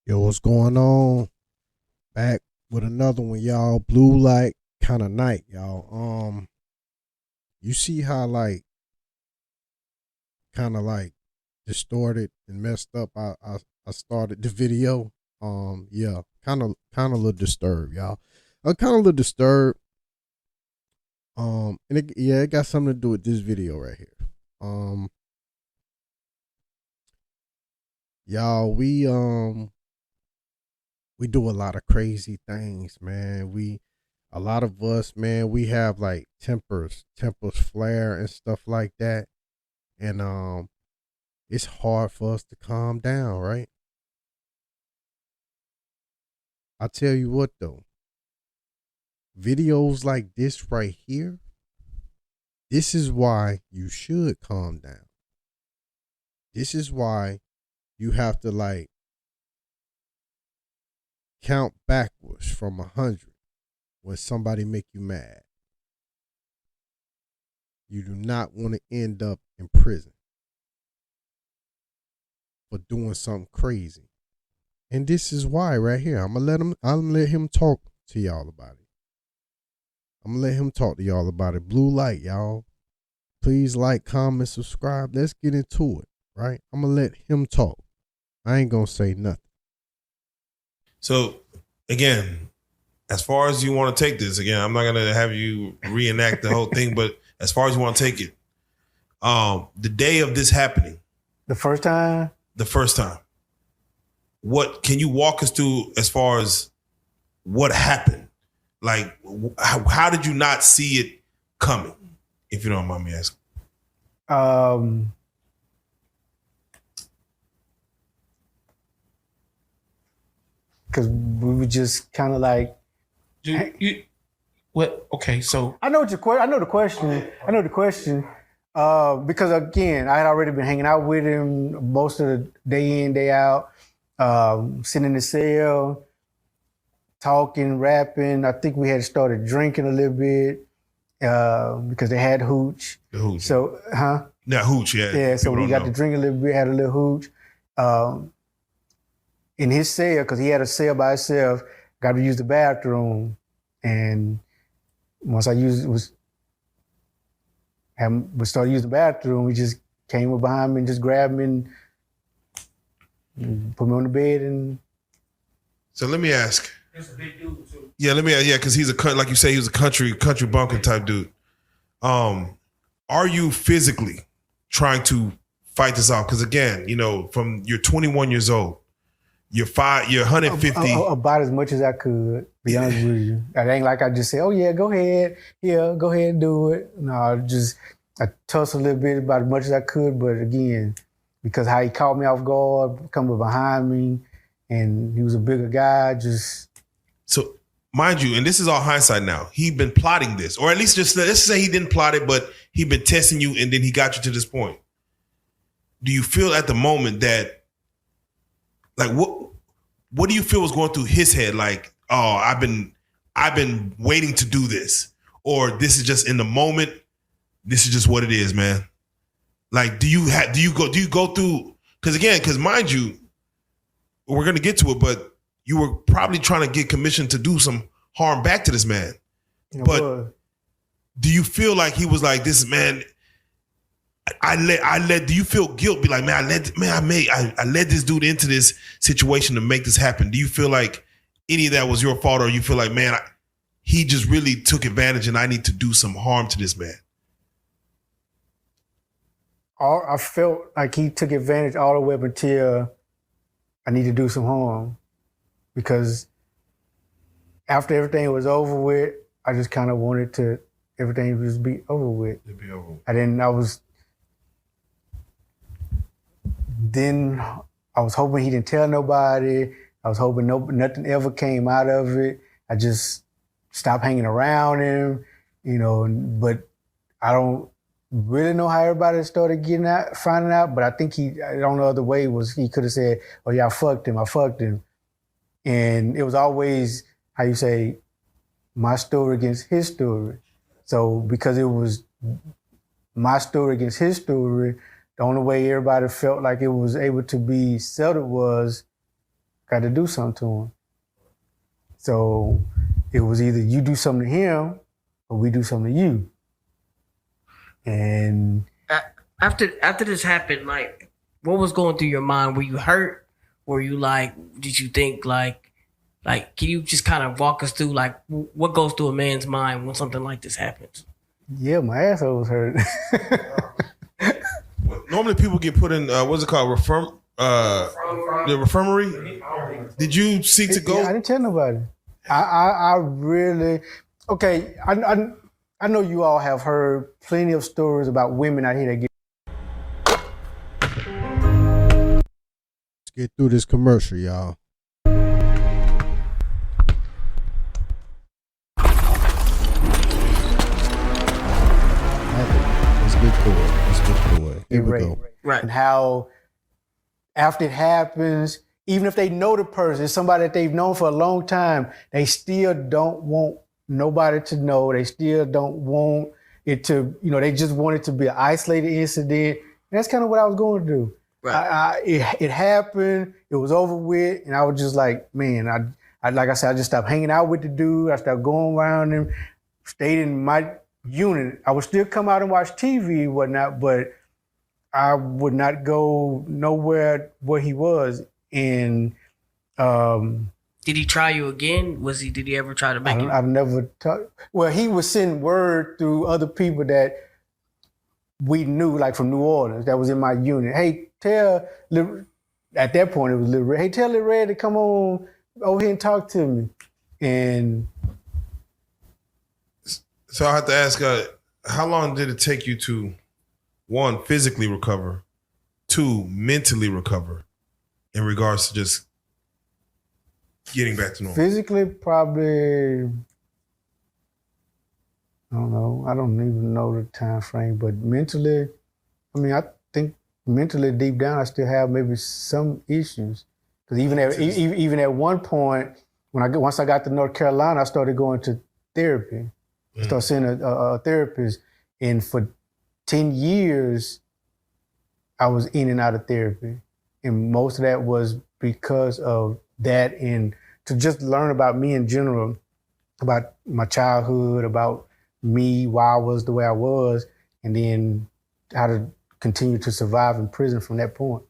Yo, what's going on? Back with another one, y'all. Blue light kind of night, y'all. You see how kind of distorted and messed up. I started the video. Yeah, kind of a little disturbed, y'all. I'm kind of a little disturbed. It got something to do with this video right here. Y'all, we do a lot of crazy things, man. A lot of us, man, we have like tempers flare and stuff like that. And it's hard for us to calm down, right? I tell you what though, videos like this right here, this is why you should calm down. This is why you have to count backwards from 100 when somebody make you mad. You do not want to end up in prison for doing something crazy. And this is why right here. I'm gonna let him talk to y'all about it. I'm gonna let him talk to y'all about it. Blue light, y'all. Please like, comment, subscribe. Let's get into it, right? I'm gonna let him talk. I ain't gonna say nothing. So again, as far as you want to take this, again, I'm not gonna have you reenact the whole thing, but as far as you want to take it, the day of this happening, the first time, what can you walk us through as far as what happened? Like, how did you not see it coming? If you don't mind me asking. Because we were just kind of like, what? Okay, so I know the question. I know the question. Because again, I had already been hanging out with him most of the day in, day out, sitting in the cell, talking, rapping. I think we had started drinking a little bit because they had hooch. The hooch. So, Yeah, hooch, yeah. Yeah, so People we don't got know. to drink a little bit, had a little hooch. In his cell, because he had a cell by himself, got to use the bathroom. And once we started using the bathroom, we just came up behind me and just grabbed me and put me on the bed. And So let me ask. that's a big dude too. Yeah, let me ask. Yeah, because he's like you say, he was a country bumpkin type dude. Are you physically trying to fight this off? Because again, from you're 21 years old, you're 150. About as much as I could, be honest with you. It ain't like I just say, oh yeah, go ahead. Yeah, go ahead and do it. No, I tussle a little bit about as much as I could, but again, because how he caught me off guard, coming behind me, and he was a bigger guy, just... So, mind you, and this is all hindsight now, he'd been plotting this, or at least just let's say he didn't plot it, but he'd been testing you and then he got you to this point. Do you feel at the moment that, like, what do you feel was going through his head? Like, oh, I've been waiting to do this, or this is just in the moment. This is just what it is, man. Like, do you go through? Because mind you, we're gonna get to it, but you were probably trying to get commission to do some harm back to this man. But do you feel like he was like, this man? Do you feel guilt? Be like, man, I led this dude into this situation to make this happen. Do you feel like any of that was your fault, or you feel like, man, he just really took advantage and I need to do some harm to this man? I felt like he took advantage all the way up until I need to do some harm. Because after everything was over with, I just kind of wanted to everything just be over with. It'd be over. Then I was hoping he didn't tell nobody. I was hoping nothing ever came out of it. I just stopped hanging around him, but I don't really know how everybody started finding out, but I think I don't know the way was he could have said, oh yeah, I fucked him. And it was always, how you say, my story against his story. So because it was my story against his story, the only way everybody felt like it was able to be settled was got to do something to him. So it was either you do something to him or we do something to you. And after this happened, like, what was going through your mind? Were you hurt? Were you like, did you think like, can you just kind of walk us through like what goes through a man's mind when something like this happens? yeah, my asshole was hurt. Normally people get put in what's it called? The infirmary. Did you seek to go? Yeah, I didn't tell nobody. I really, okay, I know you all have heard plenty of stories about women out here that get. Let's get through this commercial, y'all. Let's get through it. Here we go. Right. And how after it happens, even if they know the person, it's somebody that they've known for a long time, they still don't want nobody to know. They still don't want it to, they just want it to be an isolated incident. And that's kind of what I was going to do. Right. It happened. It was over with. And I was just like, man, I like I said, I just stopped hanging out with the dude. I stopped going around him, stayed in my unit. I would still come out and watch TV and whatnot, but I would not go nowhere where he was. And did he try you again? Did he ever try to make it? I've never talked. Well, he was sending word through other people that we knew, like from New Orleans, that was in my unit. Hey, at that point it was Lil Red. Hey, tell Lil Red to come on over here and talk to me. And So I have to ask, how long did it take you to, one, physically recover, two, mentally recover in regards to just getting back to normal? physically, probably, I don't know. I don't even know the time frame, but mentally, I think mentally deep down, I still have maybe some issues. Because even at one point, once I got to North Carolina, I started going to therapy. I started seeing a therapist, and for 10 years, I was in and out of therapy. And most of that was because of that, and to just learn about me in general, about my childhood, about me, why I was the way I was, and then how to continue to survive in prison from that point.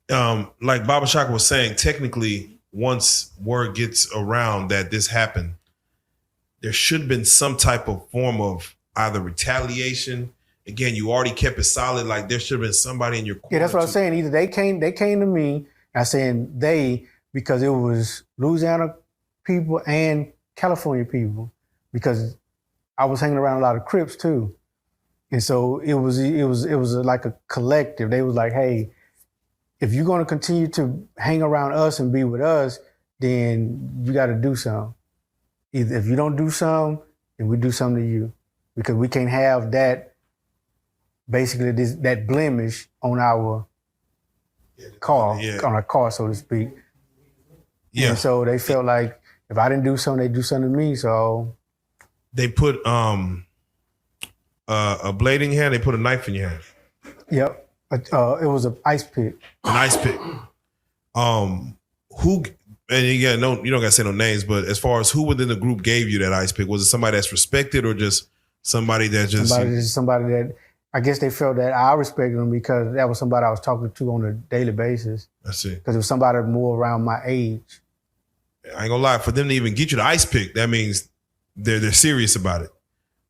Like Baba Shaka was saying, technically, once word gets around that this happened, there should have been some type of form of either retaliation. Again, you already kept it solid. Like there should have been somebody in your corner. Yeah, that's what I was saying. Either they came to me. I'm saying they because it was Louisiana people and California people, because I was hanging around a lot of Crips too, and so it was like a collective. They was like, hey, if you're going to continue to hang around us and be with us, then you got to do something. Either if you don't do something, then we do something to you, because we can't have that, basically that blemish on our car, on our car, so to speak. Yeah. And so they felt like if I didn't do something, they'd do something to me. So they put a blade in your hand. They put a knife in your hand. Yep. It was an ice pick. An ice pick. Who? And you don't gotta say no names, but as far as who within the group gave you that ice pick, was it somebody that's respected or just somebody that somebody that I guess they felt that I respected them because that was somebody I was talking to on a daily basis. I see. Because it was somebody more around my age. I ain't gonna lie, for them to even get you the ice pick, that means they're serious about it.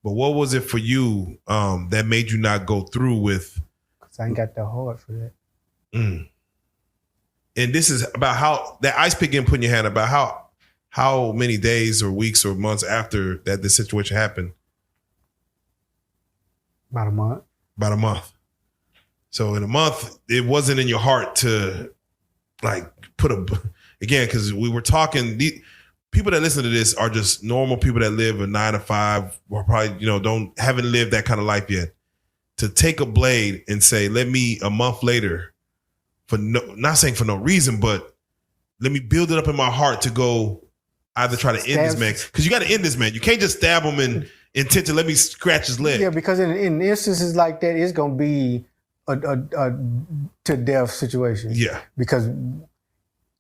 But what was it for you that made you not go through with? Because I ain't got the heart for that. And this is about how that ice pick getting put in your hand, about how many days or weeks or months after that the situation happened? About a month. About a month. So in a month, it wasn't in your heart to like again, because we were talking, people that listen to this are just normal people that live a 9 to 5 or probably, haven't lived that kind of life yet. To take a blade and say, let me a month later, not saying for no reason, but let me build it up in my heart to go either try to end this man. Because you got to end this man. You can't just stab him and intend to let me scratch his leg. Yeah, because in instances like that, it's going to be a to death situation. Yeah. Because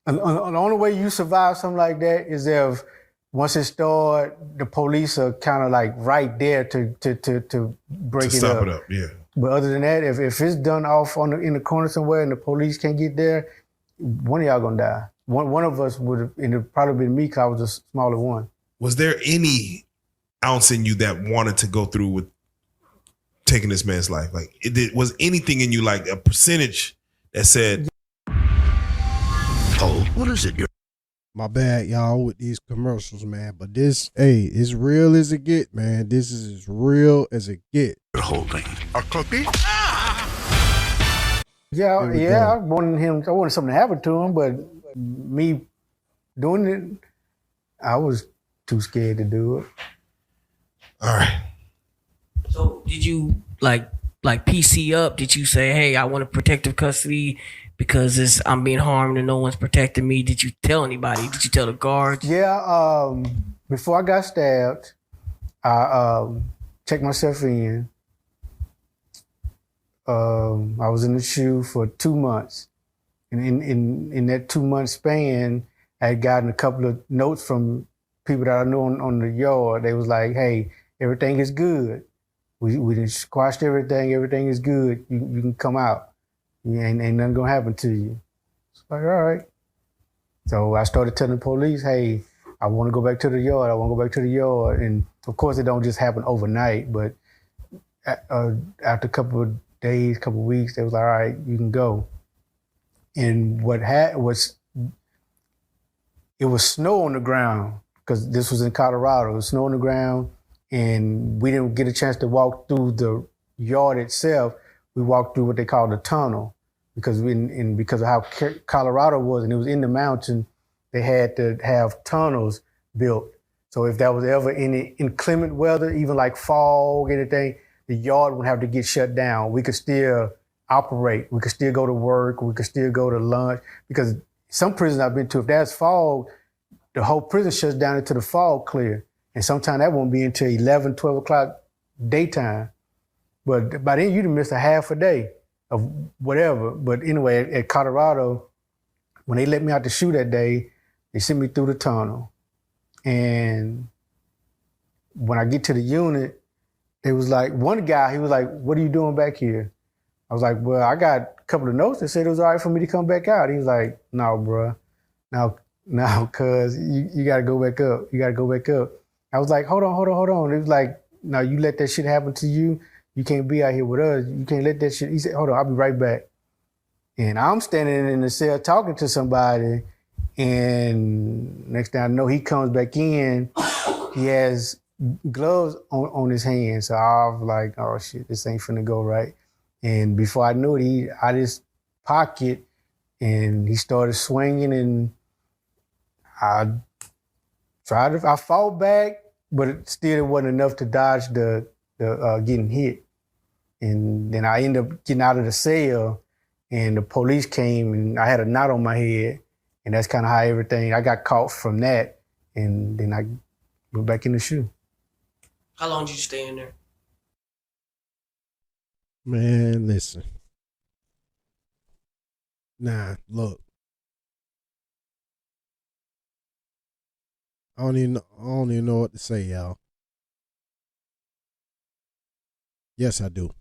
And the only way you survive something like that is if once it starts, the police are kind of like right there to break To it stop up. it up, yeah. But other than that, if it's done off in the corner somewhere and the police can't get there, one of y'all gonna die. One of us would have, and it'd probably been me because I was the smaller one. Was there any ounce in you that wanted to go through with taking this man's life? Like, was anything in you, like a percentage that said, Oh, what is it? My bad, y'all, with these commercials, man. But this, hey, as real as it get, man. This is as real as it get. You're holding a cookie? Yeah, Here we yeah. go. I wanted something to happen to him, but me doing it, I was too scared to do it. all right, So did you like PC up? Did you say, hey, I want protective custody because I'm being harmed and no one's protecting me? Did you tell anybody? Did you tell the guards? Yeah, before I got stabbed, I checked myself in. I was in the shoe for 2 months. And in that 2 month span, I had gotten a couple of notes from people that I knew on the yard. They was like, hey, everything is good. We done squashed everything. Everything is good. You can come out. Ain't nothing gonna happen to you. It's like, all right. So I started telling the police, hey, I want to go back to the yard. I want to go back to the yard. And of course, it don't just happen overnight, but after a couple of days, couple of weeks, they was like, all right, you can go. And what was, it was snow on the ground because this was in Colorado. It was snow on the ground, and we didn't get a chance to walk through the yard itself. We walked through what they call the tunnel because because of how Colorado was, and it was in the mountain. They had to have tunnels built. So if there was ever any inclement weather, even like fog, anything, the yard would have to get shut down. We could still operate. We could still go to work. We could still go to lunch because some prisons I've been to, if there's fog, the whole prison shuts down until the fog clear. And sometimes that won't be until 11, 12 o'clock daytime. But by then you'd have missed a half a day of whatever. But anyway, at Colorado, when they let me out the shoe that day, they sent me through the tunnel. And when I get to the unit, it was like, one guy, he was like, what are you doing back here? I was like, well, I got a couple of notes that said it was all right for me to come back out. He was like, no, bro. Now, cuz you got to go back up. You got to go back up. I was like, hold on. It was like, no, you let that shit happen to you. You can't be out here with us. You can't let that shit. He said, hold on, I'll be right back. And I'm standing in the cell talking to somebody. And next thing I know, he comes back in. He has gloves on his hands. So I was like, oh shit, this ain't finna go right. And before I knew it, he out his pocket and he started swinging, and I fought back, but it wasn't enough to dodge the getting hit. And then I ended up getting out of the cell, and the police came, and I had a knot on my head, and that's kind of how I got caught from that, and then I went back in the shoe. How long did you stay in there? Man, listen. Nah, look. I don't even know what to say, y'all. Yes, I do.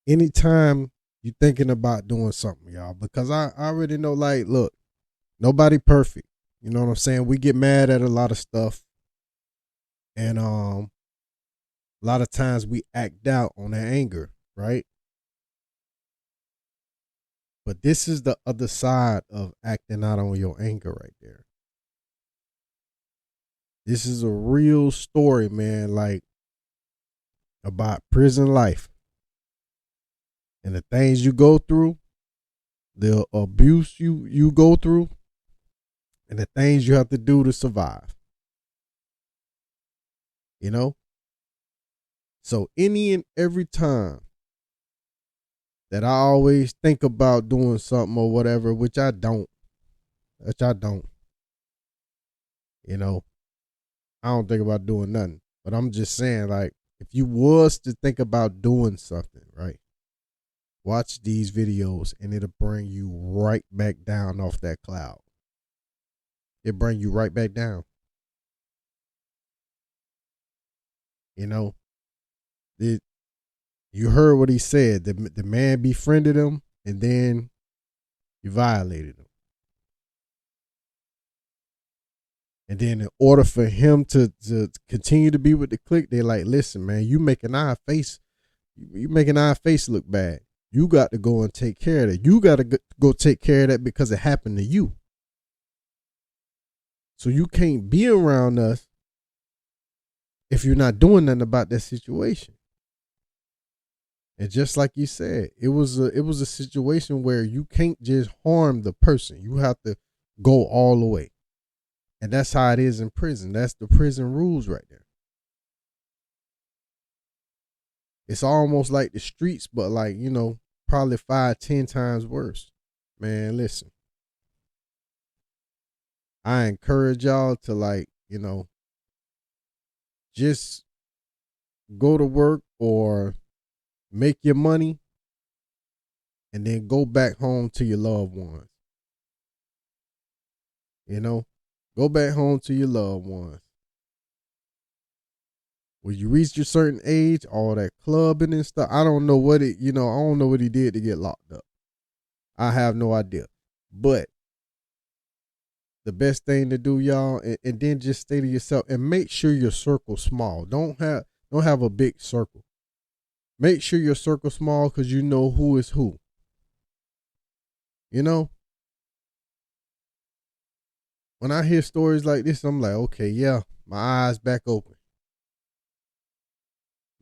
Anytime you're thinking about doing something, y'all, because I already know, like, look, nobody perfect. You know what I'm saying? We get mad at a lot of stuff. And a lot of times we act out on that anger, right? But this is the other side of acting out on your anger right there. This is a real story, man, like about prison life and the things you go through, the abuse you go through, and the things you have to do to survive. You know? So any and every time that I always think about doing something or whatever, which I don't. You know, I don't think about doing nothing. But I'm just saying, like, if you was to think about doing something, right? Watch these videos and it'll bring you right back down off that cloud. It'll bring you right back down. You know, you heard what he said. The man befriended him and then he violated him. And then in order for him to continue to be with the clique, they're like, listen, man, you making our face look bad. You got to go and take care of that. You got to go take care of that because it happened to you. So you can't be around us if you're not doing nothing about that situation. And just like you said, it was a situation where you can't just harm the person. You have to go all the way. And that's how it is in prison. That's the prison rules right there. It's almost like the streets, but like, you know, probably 5-10 times worse. Man, listen. I encourage y'all to, like, you know, just go to work or make your money and then go back home to your loved ones. You know, go back home to your loved ones. When you reach a certain age, all that clubbing and stuff, I don't know what I don't know what he did to get locked up. I have no idea. But the best thing to do, y'all, and then just stay to yourself and make sure your circle's small. Don't have a big circle. Make sure your circle's small because you know who is who. You know? When I hear stories like this, I'm like, okay, yeah, my eyes back open.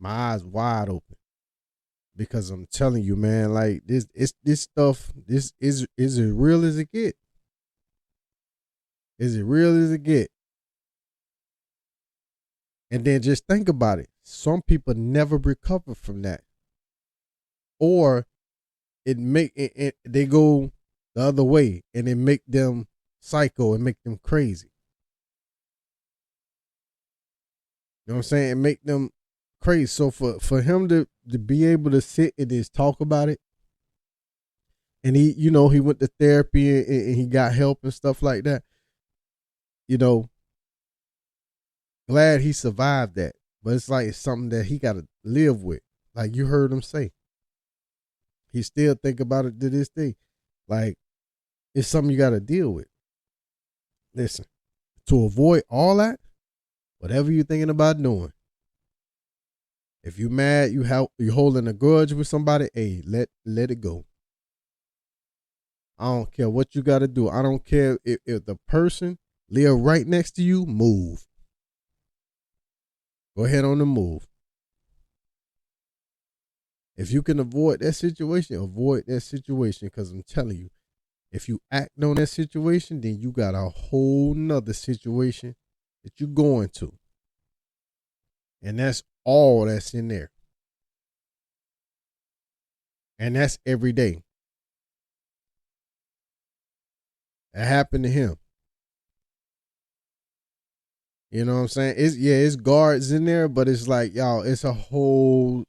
My eyes wide open. Because I'm telling you, man, like this stuff, this is as real as it get. Is it real as it get? And then just think about it. Some people never recover from that. Or they go the other way and it make them psycho and make them crazy. You know what I'm saying? It make them crazy. So for him to be able to sit and just talk about it, and he went to therapy and he got help and stuff like that. You know, glad he survived that. But it's like it's something that he got to live with. Like you heard him say. He still think about it to this day. Like it's something you got to deal with. Listen, to avoid all that, whatever you're thinking about doing, if you're mad, you're holding a grudge with somebody, hey, let it go. I don't care what you got to do. I don't care if the person live right next to you, move. Go ahead on the move. If you can avoid that situation because I'm telling you, if you act on that situation, then you got a whole nother situation that you're going to. And that's all that's in there. And that's every day. That happened to him. You know what I'm saying? It's guards in there, but it's like, y'all, it's a whole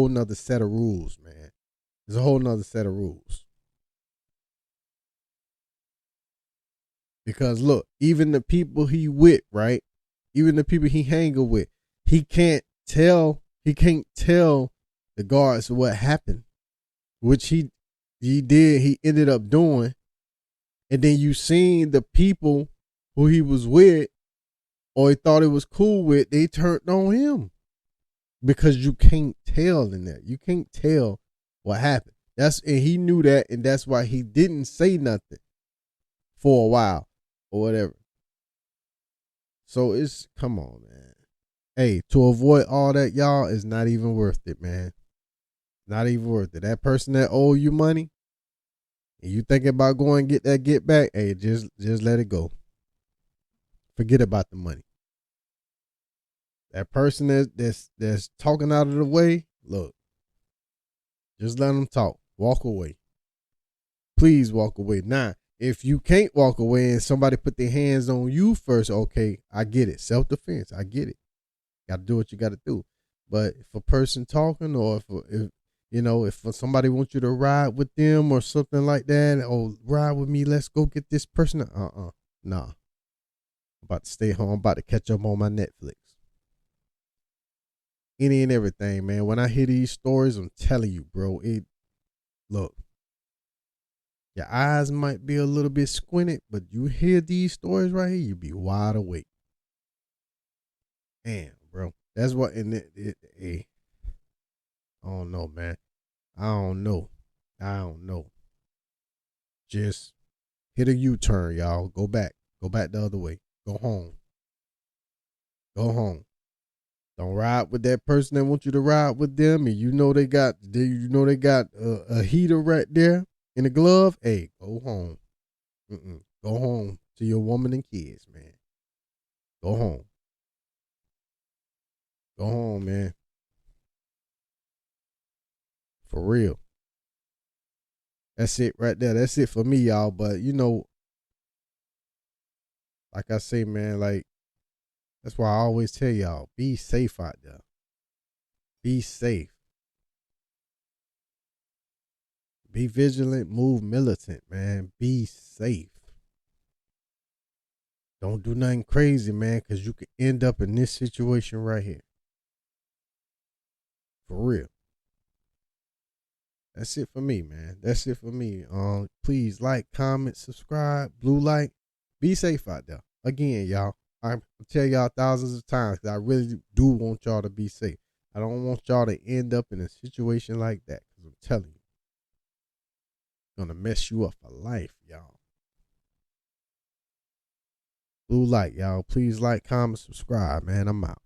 nother set of rules, man. It's a whole nother set of rules. Because look, even the people he with, right? Even the people he hanging with, he can't tell the guards what happened, which he ended up doing. And then you seen the people who he was with or he thought it was cool with, they turned on him. Because you can't tell in that. You can't tell what happened. And he knew that, and that's why he didn't say nothing for a while or whatever. So come on, man. Hey, to avoid all that, y'all, is not even worth it, man. Not even worth it. That person that owe you money, and you thinking about going get that get back, hey, just let it go. Forget about the money. That person that's talking out of the way, look, just let them talk. Walk away. Please walk away. Now, if you can't walk away and somebody put their hands on you first, okay, I get it. Self-defense, I get it. Got to do what you got to do. But if a person talking or You know, if somebody wants you to ride with them or something like that, or ride with me, let's go get this person. Nah. I'm about to stay home. I'm about to catch up on my Netflix. Any and everything, man. When I hear these stories, I'm telling you, bro, look, your eyes might be a little bit squinted, but you hear these stories right here, you be wide awake. Damn, bro. That's what, I don't know, man. I don't know. Just hit a U-turn, y'all. Go back. Go back the other way. Go home. Go home. Don't ride with that person that wants you to ride with them, and you know they got a heater right there in the glove. Hey, go home. Go home to your woman and kids, man. Go home. Go home, man. For real. That's it right there. That's it for me, y'all. But you know, like I say, man, like that's why I always tell y'all, be safe out there. Be safe. Be vigilant, move militant, man. Be safe. Don't do nothing crazy, man, because you could end up in this situation right here. For real. That's it for me, man. That's it for me. Please like, comment, subscribe, blue light. Be safe out there. Again, y'all. I tell y'all thousands of times because I really do want y'all to be safe. I don't want y'all to end up in a situation like that because I'm telling you, it's going to mess you up for life, y'all. Blue light, y'all. Please like, comment, subscribe, man. I'm out.